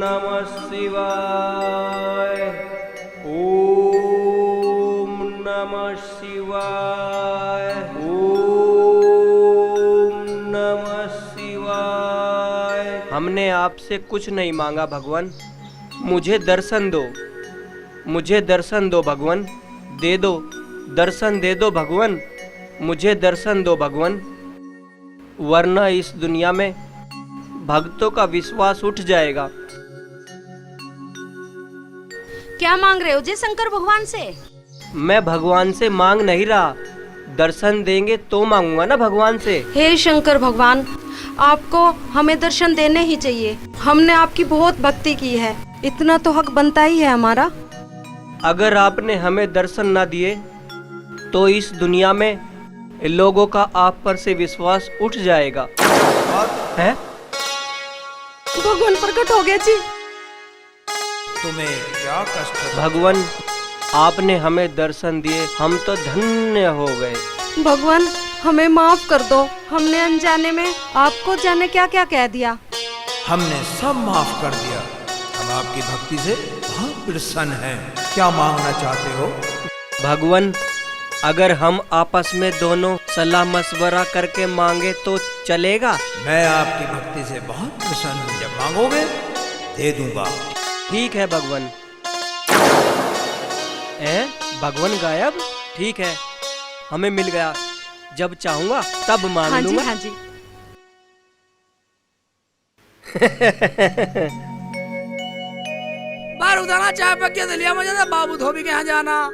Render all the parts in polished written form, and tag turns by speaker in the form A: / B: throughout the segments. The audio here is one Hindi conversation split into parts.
A: नमः शिवाय। ओम नमः शिवाय। ओम नमः शिवाय। हमने आपसे कुछ नहीं मांगा भगवान, मुझे दर्शन दो, मुझे दर्शन दो भगवान, दे दो दर्शन, दे दो भगवान, मुझे दर्शन दो भगवान, वरना इस दुनिया में भक्तों का विश्वास उठ जाएगा।
B: क्या मांग रहे हो जी शंकर भगवान से?
A: मैं भगवान से मांग नहीं रहा, दर्शन देंगे तो मांगूंगा ना भगवान से।
B: हे शंकर भगवान, आपको हमें दर्शन देने ही चाहिए। हमने आपकी बहुत भक्ति की है, इतना तो हक बनता ही है हमारा।
A: अगर आपने हमें दर्शन ना दिए तो इस दुनिया में लोगों का आप पर से विश्वास उठ जाएगा। है?
B: भगवान प्रकट हो गए जी।
C: तुम्हें क्या कष्ट है?
A: भगवान, आपने हमें दर्शन दिए, हम तो धन्य हो गए।
B: भगवान हमें माफ कर दो, हमने अनजाने में आपको जाने क्या क्या कह दिया।
C: हमने सब माफ कर दिया। हम आपकी भक्ति से बहुत प्रसन्न हैं। क्या मांगना चाहते हो?
A: भगवान, अगर हम आपस में दोनों सलाह मशवरा करके मांगे तो चलेगा?
C: मैं आपकी भक्ति से बहुत प्रसन्न हूँ, जब मांगोगे दे दूंगा।
A: ठीक है भगवान। भगवान गायब? ठीक है, हमें मिल गया, जब चाहूंगा तब मांग
B: हाँ जी,
A: लूंगा।
B: हाँ जी।
D: बाहर उठाना, चाय पक दलिया मजा था, बाबू धोबी के यहाँ जाना।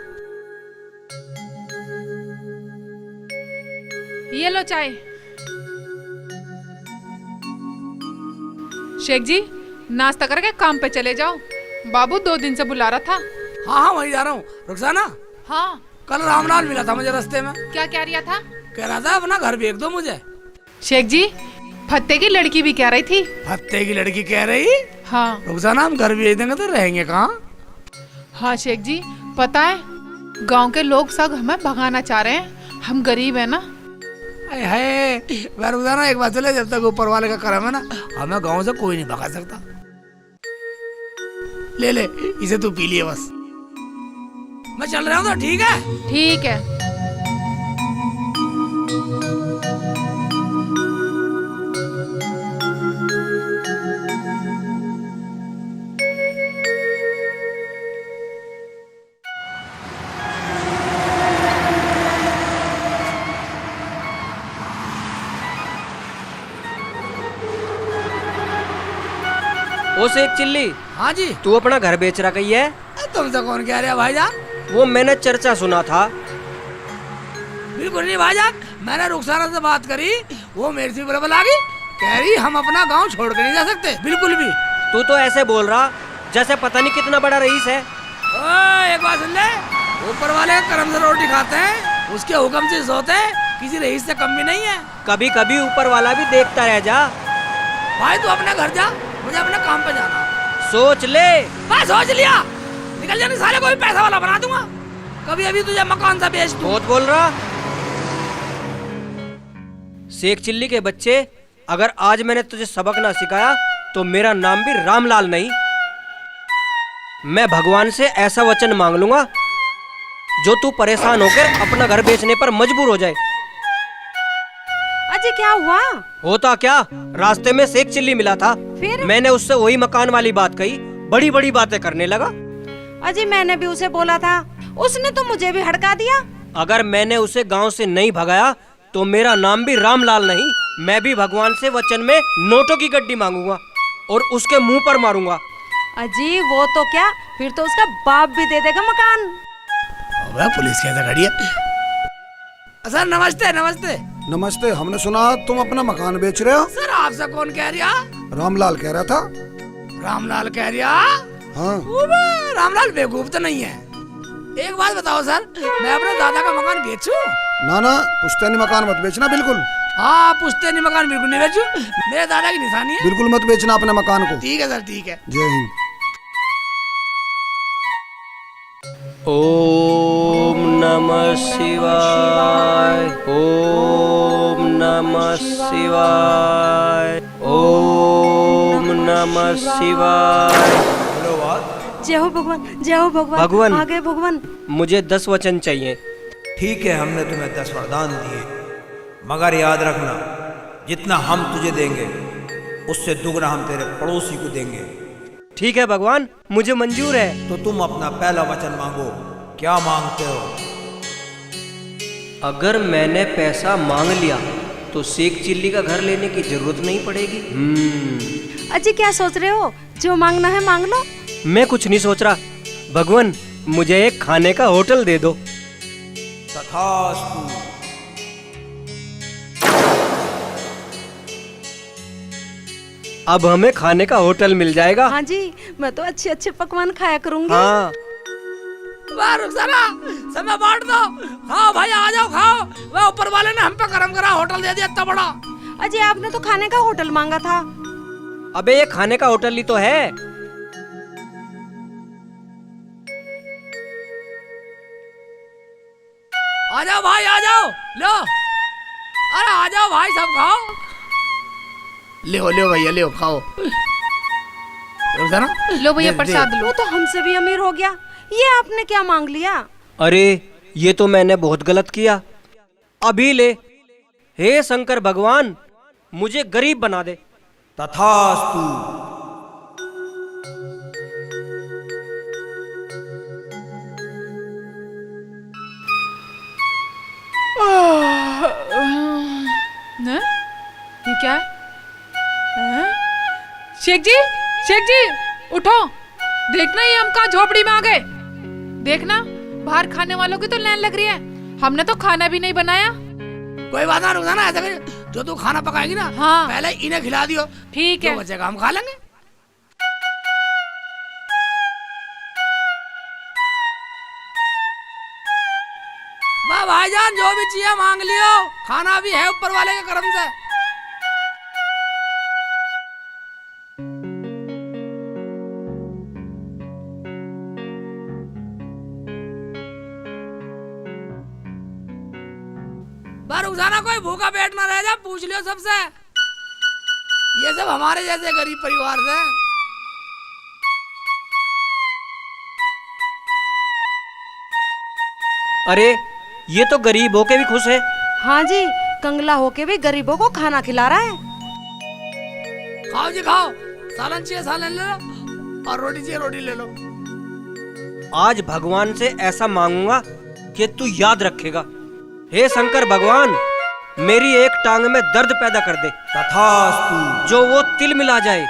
E: ये लो चाय। शेख जी, नाश्ता करके काम पे चले जाओ, बाबू 2 दिन से बुला रहा था।
D: हाँ हाँ वही जा रहा हूँ। रुखसाना,
E: हाँ,
D: कल रामलाल मिला था मुझे रास्ते में।
E: क्या कह रिया था?
D: कह रहा था अपना घर भेज दो मुझे।
E: शेख जी, फत्ते की लड़की भी कह रही थी।
D: फत्ते की लड़की कह रही?
E: हाँ
D: रुखसाना, हम घर भेज देंगे तो रहेंगे कहाँ?
E: हाँ शेख जी, पता है गांव के लोग सब हमें भगाना चाह रहे हैं, हम गरीब है ना।
D: है रुखसाना, एक बात चले, जब तक ऊपर वाले का करम है ना, हमें गाँव से कोई नहीं भगा सकता। ले ले, इसे तू पी लिए बस। मैं चल रहा हूँ तो ठीक है?
E: ठीक है।
A: ओ शेख चिल्ली,
D: हाँ जी।
A: तू अपना घर बेच रहा कही है?
D: तुमसे कौन कह रहा भाईजान?
A: वो मैंने चर्चा सुना था।
D: बिल्कुल नहीं भाईजान, मैंने रुखसाना से बात करी, वो मेरे से बराबर आ गई, कह रही हम अपना गांव छोड़ कर नहीं जा सकते बिल्कुल भी।
A: तू तो ऐसे बोल रहा जैसे पता नहीं कितना बड़ा रईस है।
D: ओए, एक बात सुन ले, ऊपर वाले करम से रोटी खाते हैं, उसके हुक्म से सोते हैं, किसी रईस से कम भी नहीं है।
A: कभी कभी ऊपर वाला भी देखता रह जा।
D: भाई तू अपना घर जा, मुझे अपने काम पे जाना।
A: सोच ले।
D: मैं सोच लिया, निकल जाने साले को भी पैसा वाला बना दूंगा। कभी अभी तुझे मकान सा बेच दूं।
A: बहुत बोल रहा। शेख चिल्ली के बच्चे, अगर आज मैंने तुझे सबक ना सिखाया तो मेरा नाम भी रामलाल नहीं। मैं भगवान से ऐसा वचन मांग लूंगा जो तू परेशान होकर अपना घर बेचने पर मजबूर हो जाए।
B: अजय क्या हुआ?
A: होता क्या, रास्ते में शेख चिल्ली मिला था,
B: फिर?
A: मैंने उससे वही मकान वाली बात कही, बड़ी बड़ी बातें करने लगा।
B: अजय मैंने भी उसे बोला था, उसने तो मुझे भी हड़का दिया।
A: अगर मैंने उसे गांव से नहीं भगाया तो मेरा नाम भी रामलाल नहीं। मैं भी भगवान से वचन में नोटों की गड्डी मांगूंगा और उसके मुंह पर मारूंगा।
B: अजी वो तो क्या, फिर तो उसका बाप भी दे देगा मकान।
D: पुलिस कैसे खड़ी है? सर नमस्ते। नमस्ते
F: नमस्ते। हमने सुना तुम अपना मकान बेच रहे हो।
D: सर, आपसे कौन कह रिया?
F: रामलाल कह रहा था।
D: रामलाल कह रिया?
F: हाँ।
D: रामलाल बेवकूफ तो नहीं है। एक बात बताओ सर, मैं अपने दादा का मकान बेचूं?
F: ना ना, पुश्तैनी मकान मत बेचना बिल्कुल।
D: हाँ, पुश्तैनी मकान बिल्कुल नहीं बेचूं, मेरे दादा की निशानी है।
F: बिल्कुल मत बेचना अपने मकान को।
D: ठीक है सर, ठीक है।
F: जय हिंद।
A: ओम नमः शिवाय। ओम नमः शिवाय। ओम नमः नमः शिवाय।
C: बोलो बात।
B: जय हो भगवान, जय हो भगवान।
A: भगवान।
B: आ गए भगवान।
A: मुझे 10 वचन चाहिए।
C: ठीक है, हमने तुम्हें 10 वरदान दिए, मगर याद रखना, जितना हम तुझे देंगे उससे दुगना हम तेरे पड़ोसी को देंगे।
A: ठीक है भगवान, मुझे मंजूर है।
C: तो तुम अपना पहला वचन मांगो, क्या मांगते हो?
A: अगर मैंने पैसा मांग लिया तो शेख चिल्ली का घर लेने की जरूरत नहीं पड़ेगी।
B: अजी क्या सोच रहे हो? जो मांगना है मांग लो।
A: मैं कुछ नहीं सोच रहा। भगवान, मुझे एक खाने का होटल दे दो।
C: तथास्तु।
A: अब हमें खाने का होटल मिल जाएगा।
B: हाँ जी, मैं तो अच्छे अच्छे पकवान खाया करूंगी।
A: हाँ।
D: वाह रुखसाना, समय बांट दो। खाओ भाई, आ जाओ खाओ। वह ऊपर वाले ने हम पे करम करा, होटल दे दिया इतना बड़ा।
B: अजी आपने तो खाने का होटल मांगा था।
A: अबे ये खाने का होटल ही तो है।
D: आ जाओ भाई, आ जाओ, लो। अरे आ जाओ भाई, सब खाओ। ले भैया, ले खाओ। रुखसाना,
E: लो भैया
D: दे,
E: प्रसाद लो।
B: वो तो हमसे भी अमीर हो गया। ये आपने क्या मांग लिया?
A: अरे ये तो मैंने बहुत गलत किया। अभी ले। हे शंकर भगवान, मुझे गरीब बना दे।
C: तथास्तु।
E: हैं? ये क्या है? हैं? शेख जी, शेख जी, उठो। देखना ये हम कहाँ झोपड़ी में आ गए। देखना, बाहर खाने वालों की तो लाइन लग रही है। हमने तो खाना भी नहीं बनाया।
D: कोई बात ना रुखसाना, ऐसा कर, जो तू खाना पकाएगी ना,
E: हाँ।
D: पहले इन्हें खिला दियो।
E: ठीक
D: जो
E: है।
D: बचेगा हम खा लेंगे। वाह भाईजान, जो भी चाहिए मांग लियो, खाना भी है ऊपर वाले के करम से। रुखसाना, कोई भूखा पेट ना रह जा, पूछ लियो सबसे। ये सब हमारे जैसे गरीब परिवार से।
A: अरे ये तो गरीब होके भी खुश है।
B: हाँ जी, कंगला होके भी गरीबों को खाना खिला रहा है।
D: खाओ जी खाओ, सालन चाहिए सालन ले लो, और रोटी चाहिए रोटी ले लो।
A: आज भगवान से ऐसा मांगूंगा कि तू याद रखेगा। हे शंकर भगवान, मेरी एक टांग में दर्द पैदा कर दे,
C: तथास्तु।
A: जो वो तिल मिला जाए।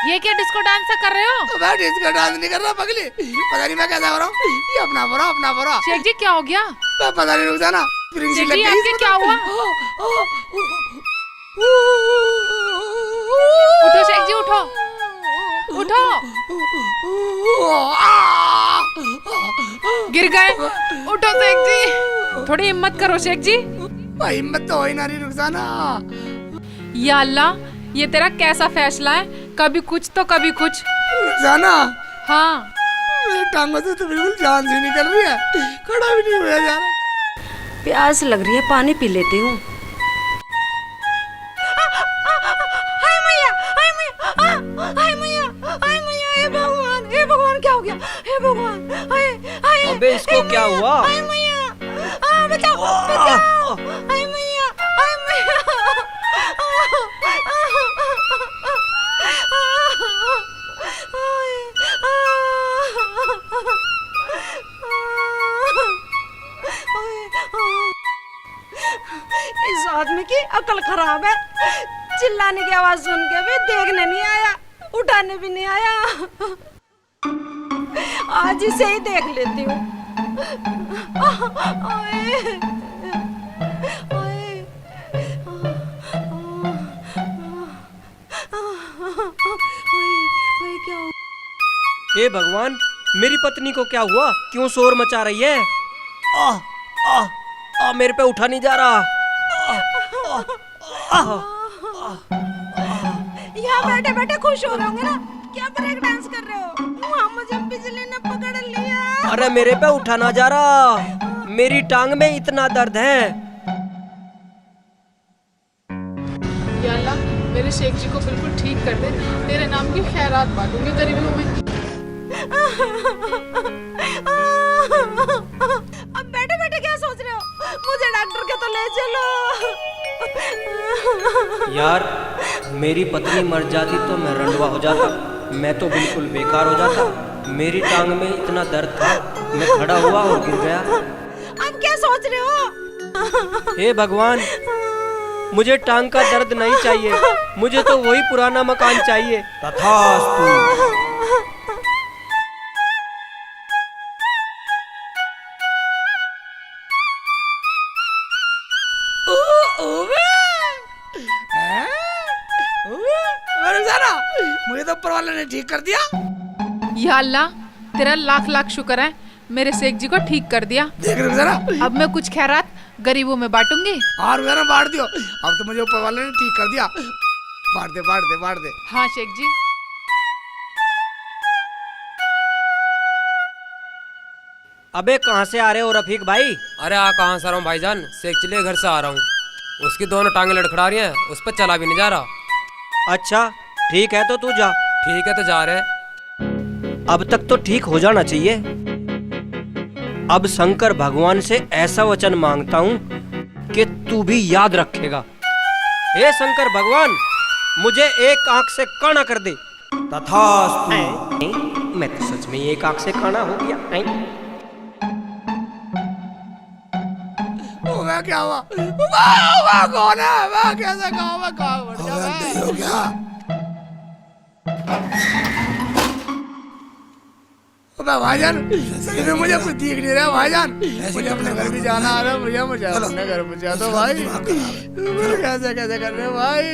E: ये क्या डिस्को डांस कर रहे हो?
D: तो मैं इसका डांस नहीं कर रहा पगली, पता नहीं मैं कैसा हो रहा हूँ। ये अपना बोरा, अपना बोरा।
E: शेख जी क्या हो गया?
D: पता नहीं रुखसाना,
E: शेख जी आपके क्या हुआ? उठो शेख जी, उठो उठो। गिर गए। उठो शेख जी, थोड़ी हिम्मत करो शेख जी।
D: हिम्मत तो हो ही ना रही रुखसाना।
E: या अल्लाह, ये तेरा कैसा फैसला है? कभी कुछ तो कभी कुछ।
D: रुखसाना,
E: हाँ।
D: मेरी टांगों से तो बिल्कुल जान सी निकल रही है, खड़ा भी नहीं हुआ जा रहा।
B: प्यास लग रही है, पानी पी लेती हूँ। हाय मैया, हाय मैया, हाय मैया, हाय मैया, हे भगवान, हे भगवान, क्या हो गया? हे भगवान, हाय हाय।
A: अबे इसको क्या हुआ?
B: हाय मैया, बचाओ बचाओ, हाय मैया, हाय मैया। इस आदमी की अकल खराब है। चिल्लाने की आवाज सुन के भी देखने नहीं आया, उठाने भी नहीं आया। आज इसे ही देख लेती हूँ।
A: हे भगवान, मेरी पत्नी को क्या हुआ? क्यों शोर मचा रही है? मेरे पे उठा नहीं जा रहा।
B: यहाँ बैठे बैठे खुश हो रहे होंगे ना? क्या ब्रेक डांस कर रहे हो? वहाँ मुझे बिजली ने पकड़ लिया।
A: अरे मेरे पे उठा ना जा रहा, मेरी टांग में इतना दर्द है।
E: या अल्लाह, मेरे मेरे शेख जी को बिल्कुल ठीक कर दे, तेरे नाम की खैरात बांटूंगी गरीबों में।
B: अब बैठे बैठे क्या सोच रहे हो? मुझे डॉक्टर के तो ले चलो।
A: यार मेरी पत्नी मर जाती तो मैं रंडवा हो जाता, मैं तो बिल्कुल बेकार हो जाता। मेरी टांग में इतना दर्द था, मैं खड़ा हुआ और गिर गया।
B: अब क्या सोच रहे हो?
A: हे भगवान, मुझे टांग का दर्द नहीं चाहिए, मुझे तो वही पुराना मकान चाहिए।
C: तथास्तु।
D: मुझे तो ऊपर वाले ने ठीक कर दिया।
E: या अल्लाह, तेरा लाख लाख शुक्र है, मेरे शेख जी को ठीक कर दिया।
D: देख रहे जरा,
E: अब मैं कुछ खैरात गरीबों में बांटूंगी।
D: और जरा बांट दियो। अब तो मुझे ऊपर वाले ने ठीक कर दिया। बांट दे बांट दे बांट दे।
E: हाँ शेख जी।
A: अबे कहाँ से आ रहे हो रफीक भाई?
G: अरे कहाँ से आ रहा हूँ भाईजान, शेख चिल्ले घर से आ रहा हूँ। उसकी दोनों टांगे लड़खड़ा रही हैं, उस पर चला भी नहीं जा रहा।
A: अच्छा ठीक है तो तू जा।
G: ठीक है तो जा रहे।
A: अब तक तो ठीक हो जाना चाहिए। अब शंकर भगवान से ऐसा वचन मांगता हूँ कि तू भी याद रखेगा। हे शंकर भगवान, मुझे एक आंख से काना कर दे।
C: तथास्तु।
A: मैं तो सच में एक आंख से काना हो गया।
D: वह क्या हुआ? वह कौन है? वह कैसे कहाँ बढ़ गया?
C: हो गया।
D: भाईजान, मुझे कुछ दिख नहीं रहा भाईजान। मुझे अपने घर भी जाना आ रहा है। मुझे अपने घर पहुंचा दो भाई। कैसे कैसे कर रहे हो भाई?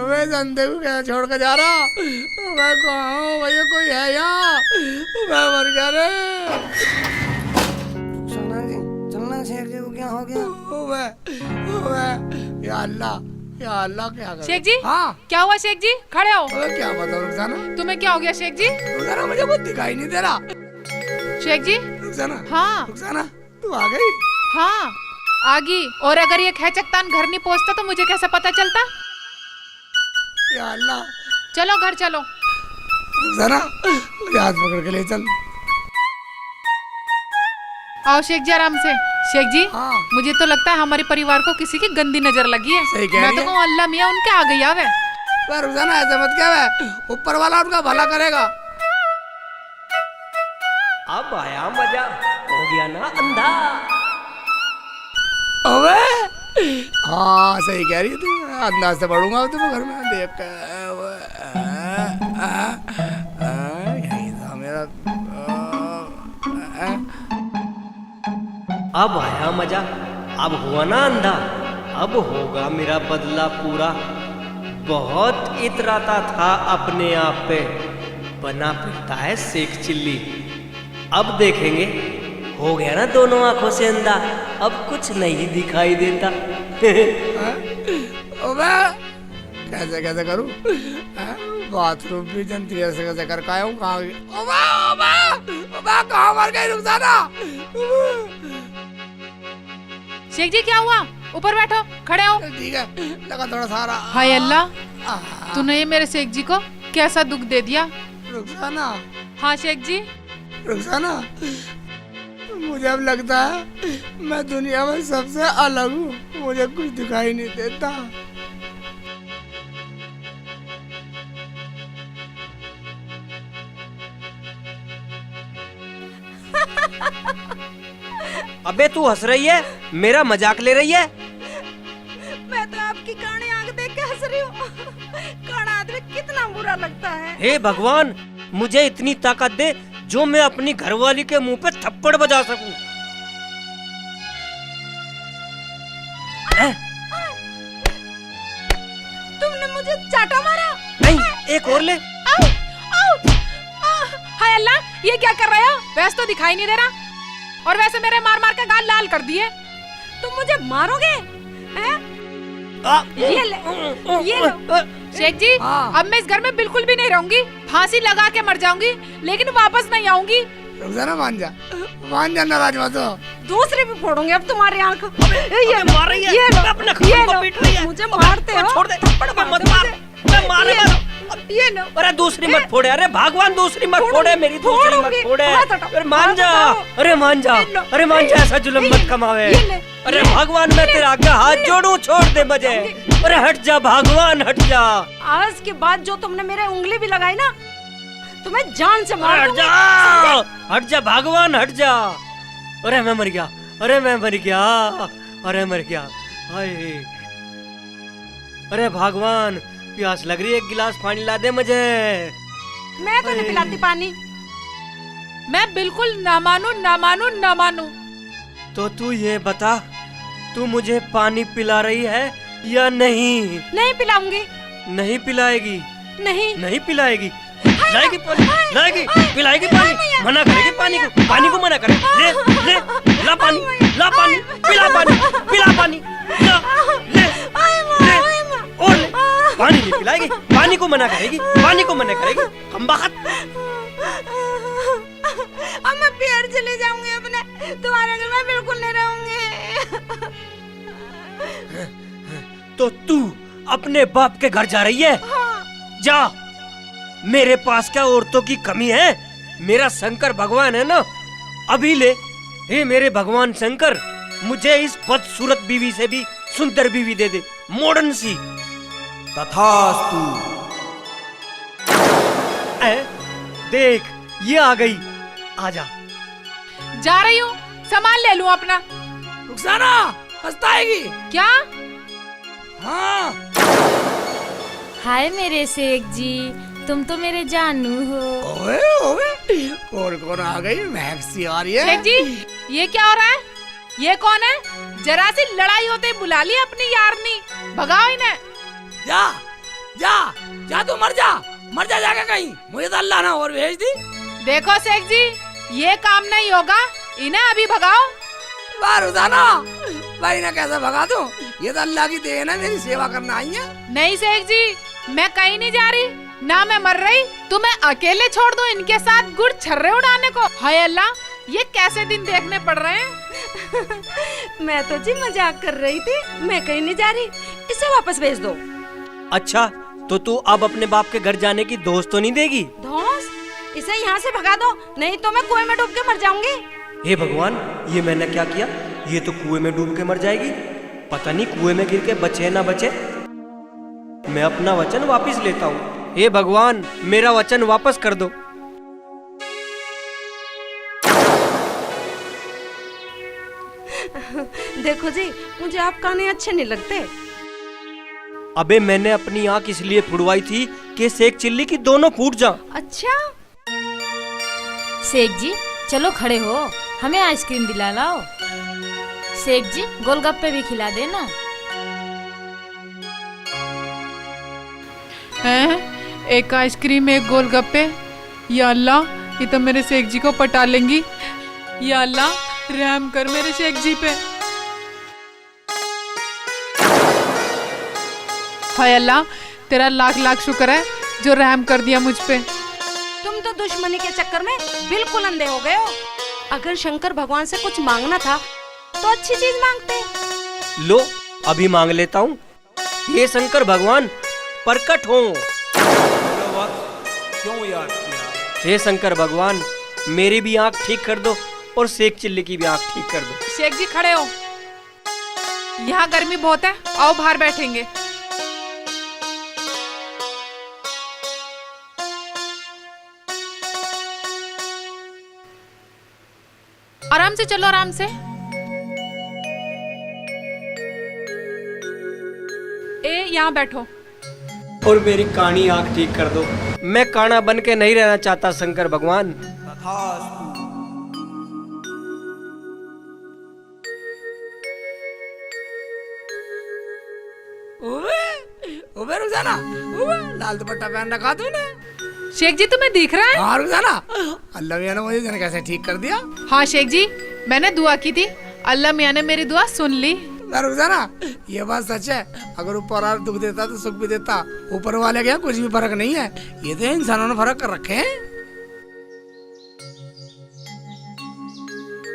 D: मैं संदे को कैसे छोड़ कर जा रहा? मैं कहाँ हूँ भैया? कोई है यहाँ? मैं मर जा रहा।
C: चलना शेख जी को क्या हो गया?
D: या अल्लाह, या अल्लाह, क्या कर?
E: शेख जी,
D: हाँ
E: क्या हुआ शेख जी? खड़े हो।
D: क्या बताओ रुखसाना?
E: तुम्हें क्या हो गया शेख जी?
D: रुखसाना, मुझे कुछ दिखाई नहीं दे रहा।
E: शेख जी।
D: रुखसाना,
E: हाँ
D: रुखसाना, तू आ गई?
E: हाँ आगी। और अगर ये खेचकतान घर नहीं पहुंचता तो मुझे कैसे पता चलता?
D: या अल्लाह।
E: चलो घर चलो।
D: रुखसाना, मुझे हाथ पकड़ के ले चल।
E: आओ शेख जी आराम से। शेख जी,
D: हाँ।
E: मुझे तो लगता है हमारे परिवार को किसी की गंदी नजर लगी है।
D: सही कह
E: मैं
D: रही
E: तो
D: है।
E: कहूँ अल्लाह मियाँ उनके आ गई आवे।
D: रुखसाना, ऐसे मत क्या है, ऊपर वाला उनका भला करेगा।
A: अब आया मजा, हो गया ना अंधा।
D: अबे हाँ सही कह रही है तू। अंदाज से पढ़ूंगा तुम घर में देख के। यही था मेरा।
A: अब आया मजा, अब हुआ ना अंधा, अब होगा मेरा बदला पूरा। बहुत इतराता था अपने आप पे, बना फिरता है शेख चिल्ली। अब देखेंगे, हो गया ना दोनों आंखों से अंधा, अब कुछ नहीं दिखाई देता।
D: अबे कैसे कैसे करूं? बाथरूम भी जनती ऐसे कैसे कर पाया हूँ? कहाँ गई? कहाँ मर गई रुखसाना?
E: शेख जी क्या हुआ? ऊपर बैठो, खड़े हो।
D: ठीक है, लगा थोड़ा सारा।
E: हाय अल्लाह, तूने ये मेरे शेख जी को कैसा दुख दे दिया?
D: रुखसाना,
E: हाँ शेख जी।
D: रुखसाना, मुझे अब लगता है मैं दुनिया में सबसे अलग हूँ। मुझे कुछ दिखाई नहीं देता।
A: अबे तू हंस रही है, मेरा मजाक ले रही है?
B: मैं तो आपकी काणी आंख देख के हंस रही हूँ। काना आदमी कितना बुरा लगता है।
A: हे भगवान, मुझे इतनी ताकत दे जो मैं अपनी घरवाली के मुंह पे थप्पड़ बजा सकूं।
B: तुमने मुझे चाटा मारा।
A: नहीं, एक और ले।
E: आओ, आओ, हाय अल्लाह, ये क्या कर रहे हो? वैसे तो दिखाई नहीं दे रहा, और वैसे मेरे मार मार के गाल लाल कर दिए।
B: तुम मुझे मारोगे? हैं? ये ले, ये लो।
E: शेख जी, अब मैं इस घर में बिल्कुल भी नहीं रहूंगी। फांसी लगा के मर जाऊंगी, लेकिन वापस नहीं आऊंगी।
D: रुखसाना, मान जा, नाराज मत हो।
B: दूसरे भी फोड़ूंगी अब तुम्हारी आंख।
A: ये मार रही है,
B: ये लो,
A: अपने
B: ये
A: खून को
B: लो।
A: पीट रही है।
B: मुझे मारते हो?
A: छोड़ दे, थप्पड़ मत मार। मारे
B: ये लो।
A: अरे दूसरी मत फोड़े, अरे भगवान दूसरी मत फोड़े, मेरी दूसरी मत
B: फोड़ूंगी।
A: फोड़े।
B: हाथ हटाओ,
A: अरे मान जा,
B: हाथ हटाओ।
A: अरे मान जा,
B: ये लो।
A: अरे मान जा, ऐसा जुल्म मत कमावे।
B: ये ले,
A: अरे भगवान मैं तेरा आगे हाथ जोड़ू, छोड़ दे मुझे। अरे हट जा भगवान, हट जा।
B: आज के बाद जो तुमने मेरे उंगली भी लगाई ना, तुम्हें जान से मार
A: हट
B: दूंगी।
A: जा, हट जा भगवान, हट जा। अरे मैं मर गया, अरे मैं मर गया, अरे मर गया। हाय, अरे भगवान प्यास लग रही है, एक गिलास पानी ला दे मुझे।
B: मैं तो नहीं पिलाती पानी।
E: मैं बिल्कुल ना मानू, ना मानू, ना मानू।
A: तो तू ये बता, तू मुझे पानी पिला रही है या नहीं?
B: नहीं पिलाऊंगी।
A: नहीं पिलाएगी?
B: नहीं।
A: नहीं पिलाएगी? लाएगी पानी, लाएगी, पिलाएगी पानी, मना करेगी पानी को, पानी को मना करे। ले ले, ला पानी, ला पानी, पिला पानी, पिला पानी, ला, ले, ले, और ले, पानी नहीं पिलाएगी, पानी को मना करेगी, पानी को मना करेगी। हम बात
B: अब मैं फिर चले जाऊंगी अपने, तुम्हारे घर में बिल्कुल नहीं रहूंगी।
A: तो तू अपने बाप के घर जा रही है? जा, मेरे पास क्या औरतों की कमी है? मेरा शंकर भगवान है ना, अभी ले। हे मेरे भगवान शंकर, मुझे इस बदसूरत बीवी से भी सुंदर बीवी दे दे, मॉडर्न सी।
C: तथास्तु।
A: देख ये आ गई, आजा।
E: जा रही हूँ, सामान ले लूँ अपना।
D: रुखसाना पछताएगी।
E: क्या?
D: हाँ।
H: हाय मेरे शेख जी, तुम तो मेरे जानू हो।
D: ओए ओए, कौन आ गई? महक सी आ रही है।
E: शेख जी, ये क्या हो रहा है? ये कौन है? जरा सी लड़ाई होते ही बुला लिया अपनी यारनी, भगाओ इन्हें।
D: जा जा जा, तू मर जा, मर जा जाके कहीं, मुझे तो अल्लाह ना और भेज दी।
E: देखो शेख जी, ये काम नहीं होगा, इन्हें अभी भगाओ।
D: वाह रुखसाना, भाई ना कैसे भगा दूं? ये तो अल्लाह की देन है, मेरी सेवा करना आई है।
E: नहीं शेख जी, मैं कहीं नहीं जा रही, ना मैं मर रही। तुम्हें अकेले छोड़ दूं इनके साथ गुड़ छर्रे उड़ाने को? हाय अल्लाह, ये कैसे दिन देखने पड़ रहे हैं।
B: मैं तो जी मजाक कर रही थी, मैं कहीं नहीं जा रही, इसे वापस भेज दो।
A: अच्छा, तो तू अब अपने बाप के घर जाने की दोस्त तो नहीं देगी?
B: दोस्त, इसे यहाँ से भगा दो, नहीं तो मैं कुएं में डूब के मर जाऊंगी।
A: हे भगवान, ये मैंने क्या किया? ये तो कुएं में डूब के मर जाएगी। पता नहीं कुएं में गिर के बचे ना बचे। मैं अपना वचन वापस लेता हूँ। हे भगवान, मेरा वचन वापस कर दो।
B: देखो जी, मुझे आप गाने अच्छे नहीं लगते।
A: अबे मैंने अपनी आंख इसलिए फुड़वाई थी कि शेख चिल्ली की दोनों फूट जा।
B: अच्छा,
H: शेख जी चलो खड़े हो, हमें आइसक्रीम दिला लाओ। शेख जी गोलगप्पे भी खिला देना।
E: हैं? एक आइसक्रीम, एक गोलगप्पे। या अल्लाह, ये तो मेरे शेख जी को पटा लेंगी। या अल्लाह, रहम कर मेरे शेख जी पे। हाय अल्लाह, तेरा लाख लाख शुक्र है जो रहम कर दिया मुझ पे।
B: तुम तो दुश्मनी के चक्कर में बिल्कुल अंधे हो गए हो। अगर शंकर भगवान से कुछ मांगना था तो अच्छी चीज मांगते।
A: लो, अभी मांग लेता हूँ। ये शंकर भगवान प्रकट हो।
C: क्यों याद किया?
A: हे शंकर भगवान, मेरी भी आंख ठीक कर दो और शेख चिल्ली की भी आंख ठीक कर दो।
E: शेख जी खड़े हो, यहाँ गर्मी बहुत है, आओ बाहर बैठेंगे। आराम से चलो, आराम से। ए, यहाँ बैठो।
A: और मेरी कानी आंख ठीक कर दो। मैं काना बन के नहीं रहना चाहता शंकर भगवान।
C: तथास्तु।
D: ओए ओए रुखसाना, ओए लाल दुपट्टा पहन रखा तूने।
E: शेख जी तुम्हें दिख रहा है?
D: हाँ रुखसाना, अल्लाह मियां ने मुझे जाने कैसे ठीक कर दिया।
E: हाँ शेख जी, मैंने दुआ की थी, अल्लाह मियां ने मेरी दुआ सुन ली।
D: रुखसाना, ये बात सच है, अगर ऊपर वाला दुख देता तो सुख भी देता। ऊपर वाले के यहाँ कुछ भी फर्क नहीं है, ये तो इंसानों ने फर्क कर रखे हैं।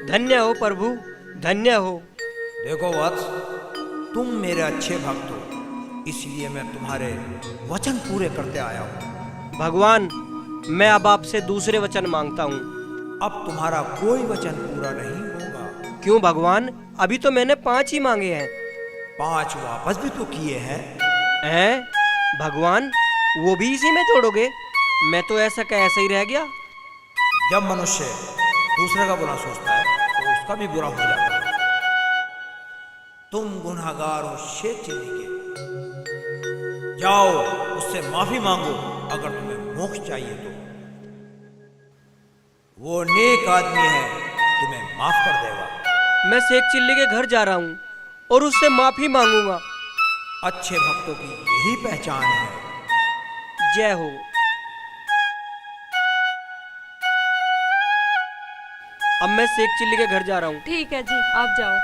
A: धन्य हो प्रभु, धन्य हो।
C: देखो वत्स, तुम मेरे अच्छे भक्त हो, इसलिए मैं तुम्हारे वचन पूरे करते आया हूँ।
A: भगवान, मैं अब आपसे दूसरे वचन मांगता हूँ।
C: अब तुम्हारा कोई वचन पूरा नहीं होगा।
A: क्यों भगवान? अभी तो मैंने 5 ही मांगे हैं।
C: 5 वापस भी तो किए हैं।
A: हैं? भगवान, वो भी इसी में जोड़ोगे? मैं तो ऐसा का ऐसा ही रह गया।
C: जब मनुष्य दूसरे का बुरा सोचता है तो उसका भी बुरा हो जाता है। तुम गुनहगार हो शेख चिल्ली के, जाओ उससे माफी मांगो अगर तुम्हें मोक्ष चाहिए तो। वो नेक आदमी है, तुम्हें माफ कर देगा।
A: मैं शेख चिल्ली के घर जा रहा हूँ और उससे माफी मांगूंगा।
C: अच्छे भक्तों की यही पहचान है।
A: जय हो। अब मैं शेख चिल्ली के घर जा रहा हूँ।
B: ठीक है जी, आप जाओ।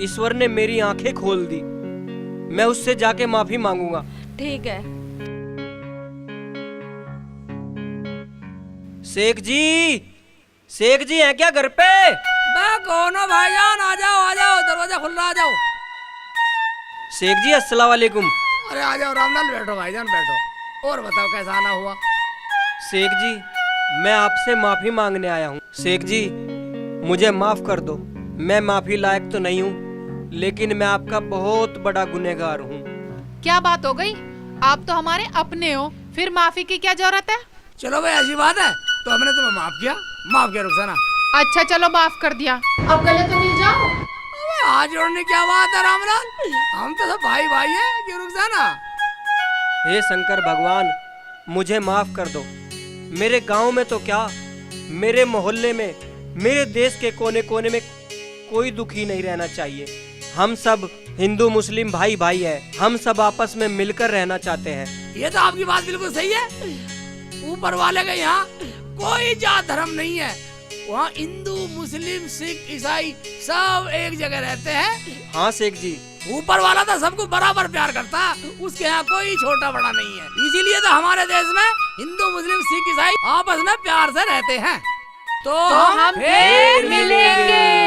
A: ईश्वर ने मेरी आंखें खोल दी। मैं उससे जाके माफी मांगूंगा।
B: ठीक है।
A: शेख जी, शेख जी हैं क्या घर पे?
D: मैं कौन हो भाईजान? आ जाओ, दरवाजा खुल रहा, आ जाओ।
A: शेख जी अस्सलाम वालेकुम।
D: अरे आ जाओ रामलाल, बैठो भाईजान बैठो। और बताओ कैसा आना हुआ?
A: शेख जी, मैं आपसे माफी मांगने आया हूँ। शेख जी, मुझे माफ कर दो। मैं माफी लायक तो नहीं हूँ, लेकिन मैं आपका बहुत बड़ा गुनहगार हूँ।
E: क्या बात हो गई? आप तो हमारे अपने हो, फिर माफी की क्या जरूरत है?
D: चलो भाई ऐसी बात है तो हमने तुम्हें माफ किया रुखसाना।
E: अच्छा चलो, माफ कर दिया। अब गले तो मिल जाओ।
D: अबे हाथ जोड़ने क्या बात है रामलाल, हम तो सब भाई भाई हैं क्यों रुखसाना?
A: हे शंकर भगवान, मुझे माफ कर दो। मेरे गांव में तो क्या, मेरे मोहल्ले में, मेरे देश के कोने कोने में कोई दुखी नहीं रहना चाहिए। हम सब हिंदू मुस्लिम भाई भाई हैं। हम सब आपस में मिलकर रहना चाहते हैं।
D: ये तो आपकी बात बिल्कुल सही है। ऊपर वाले के यहाँ कोई जात धर्म नहीं है। वहाँ हिंदू मुस्लिम सिख ईसाई सब एक जगह रहते हैं।
A: हाँ शेख जी,
D: ऊपर वाला तो सबको बराबर प्यार करता है, उसके यहाँ कोई छोटा बड़ा नहीं है। इसीलिए तो हमारे देश में हिंदू मुस्लिम सिख ईसाई आपस में प्यार से रहते हैं। तो हम फिर मिलेंगे।